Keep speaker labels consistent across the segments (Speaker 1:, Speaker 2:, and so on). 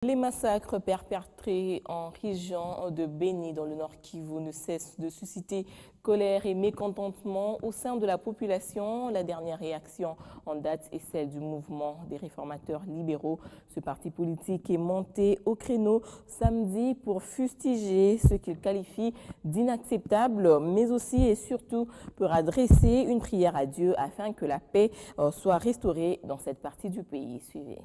Speaker 1: Les massacres perpétrés en région de Béni, dans le Nord Kivu, ne cessent de susciter colère et mécontentement au sein de la population. La dernière réaction en date est celle du mouvement des réformateurs libéraux. Ce parti politique est monté au créneau samedi pour fustiger ce qu'il qualifie d'inacceptable, mais aussi et surtout pour adresser une prière à Dieu afin que la paix soit restaurée dans cette partie du pays. Suivez.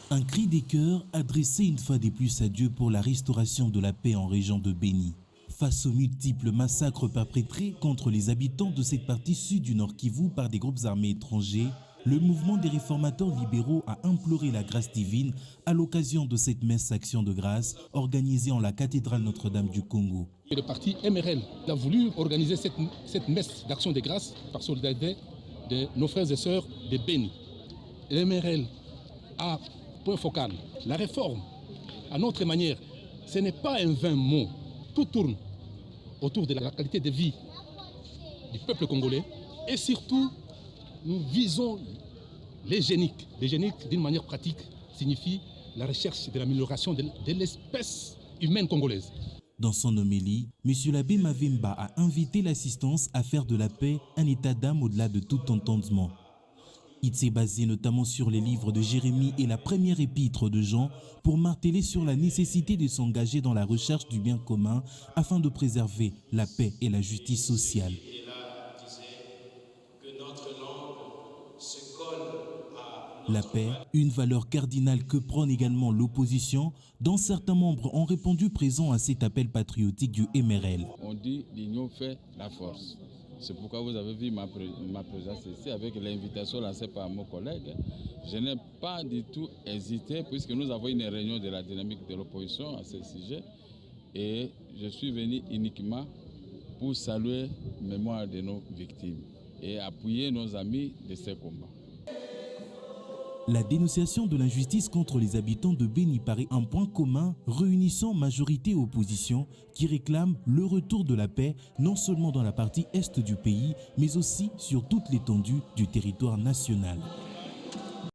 Speaker 2: Un cri des cœurs adressé une fois de plus à Dieu pour la restauration de la paix en région de Béni. Face aux multiples massacres perpétrés contre les habitants de cette partie sud du Nord Kivu par des groupes armés étrangers, le mouvement des réformateurs libéraux a imploré la grâce divine à l'occasion de cette messe action de grâce organisée en la cathédrale Notre-Dame du Congo.
Speaker 3: Le parti MRL a voulu organiser cette messe d'action de grâce par solidarité de nos frères et sœurs de Béni. Le MRL a point focal, la réforme, à notre manière, ce n'est pas un vain mot. Tout tourne autour de la qualité de vie du peuple congolais et surtout, nous visons l'eugénique. L'eugénique, d'une manière pratique, signifie la recherche de l'amélioration de l'espèce humaine congolaise.
Speaker 2: Dans son homélie, M. l'abbé Mavimba a invité l'assistance à faire de la paix un état d'âme au-delà de tout entendement. Il s'est basé notamment sur les livres de Jérémie et la première épître de Jean pour marteler sur la nécessité de s'engager dans la recherche du bien commun afin de préserver la paix et la justice sociale. La paix, une valeur cardinale que prône également l'opposition, dont certains membres ont répondu présents à cet appel patriotique du MRL.
Speaker 4: On dit l'union fait la force. C'est pourquoi vous avez vu ma présence ici avec l'invitation lancée par mon collègue. Je n'ai pas du tout hésité puisque nous avons une réunion de la dynamique de l'opposition à ce sujet et je suis venu uniquement pour saluer la mémoire de nos victimes et appuyer nos amis de ces combats.
Speaker 2: La dénonciation de l'injustice contre les habitants de Béni paraît un point commun réunissant majorité et opposition qui réclament le retour de la paix non seulement dans la partie est du pays mais aussi sur toute l'étendue du territoire national.